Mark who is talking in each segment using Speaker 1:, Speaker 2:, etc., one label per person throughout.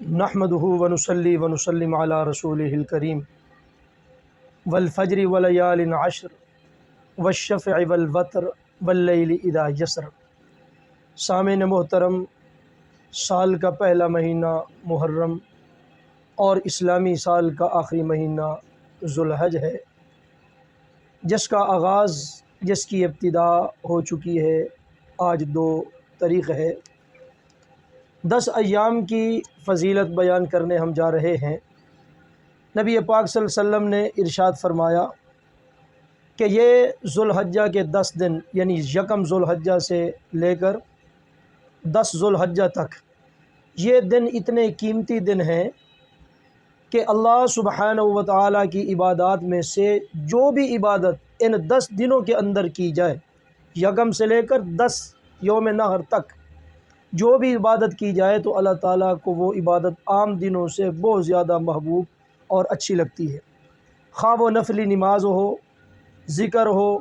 Speaker 1: نحمدہ ونصلی ونسلم علی رسولہ الکریم والفجر ولیال عشر والشفع والوتر واللیل اذا یسر۔ سامعین محترم، سال کا پہلا مہینہ محرم اور اسلامی سال کا آخری مہینہ ذوالحج ہے، جس کا آغاز، جس کی ابتدا ہو چکی ہے۔ آج 2 تاریخ ہے۔ 10 ایام کی فضیلت بیان کرنے ہم جا رہے ہیں۔ نبی پاک صلی اللہ علیہ وسلم نے ارشاد فرمایا کہ یہ ذوالحجہ کے 10 دن، یعنی 1 ذوالحجہ سے لے کر 10 ذوالحجہ تک، یہ دن اتنے قیمتی دن ہیں کہ اللہ سبحانہ و تعالیٰ کی عبادات میں سے جو بھی عبادت ان 10 دنوں کے اندر کی جائے، 1 سے لے کر 10 یوم نحر تک جو بھی عبادت کی جائے، تو اللہ تعالیٰ کو وہ عبادت عام دنوں سے بہت زیادہ محبوب اور اچھی لگتی ہے۔ خواہ وہ نفلی نماز ہو، ذکر ہو،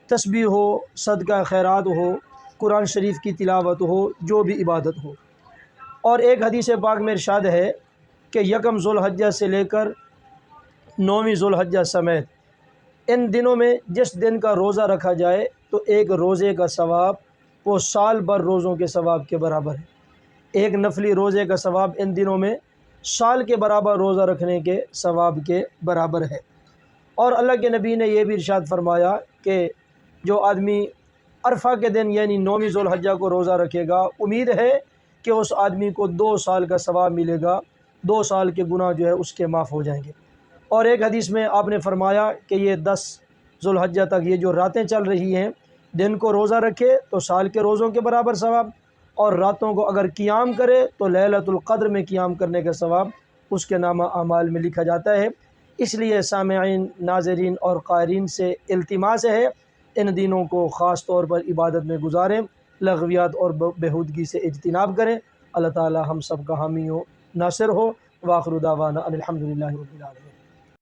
Speaker 1: تسبیح ہو، صدقہ خیرات ہو، قرآن شریف کی تلاوت ہو، جو بھی عبادت ہو۔ اور ایک حدیث پاک میں ارشاد ہے کہ 1 ذوالحجہ سے لے کر 9 ذوالحجہ سمیت ان دنوں میں جس دن کا روزہ رکھا جائے تو ایک روزے کا ثواب وہ سال بھر روزوں کے ثواب کے برابر ہے۔ ایک نفلی روزے کا ثواب ان دنوں میں سال کے برابر روزہ رکھنے کے ثواب کے برابر ہے۔ اور اللہ کے نبی نے یہ بھی ارشاد فرمایا کہ جو آدمی عرفہ کے دن یعنی 9 ذوالحجہ کو روزہ رکھے گا، امید ہے کہ اس آدمی کو 2 سال کا ثواب ملے گا، 2 سال کے گناہ جو ہے اس کے معاف ہو جائیں گے۔ اور ایک حدیث میں آپ نے فرمایا کہ یہ 10 ذوالحجہ تک یہ جو راتیں چل رہی ہیں، دن کو روزہ رکھے تو سال کے روزوں کے برابر ثواب، اور راتوں کو اگر قیام کرے تو لیلۃ القدر میں قیام کرنے کا ثواب اس کے نامہ اعمال میں لکھا جاتا ہے۔ اس لیے سامعین، ناظرین اور قارئین سے التماس ہے ان دنوں کو خاص طور پر عبادت میں گزاریں، لغویات اور بیہودگی سے اجتناب کریں۔ اللہ تعالی ہم سب کا حامی و ناصر ہو۔ وآخر دعوانا ان الحمد للہ رب العالمین۔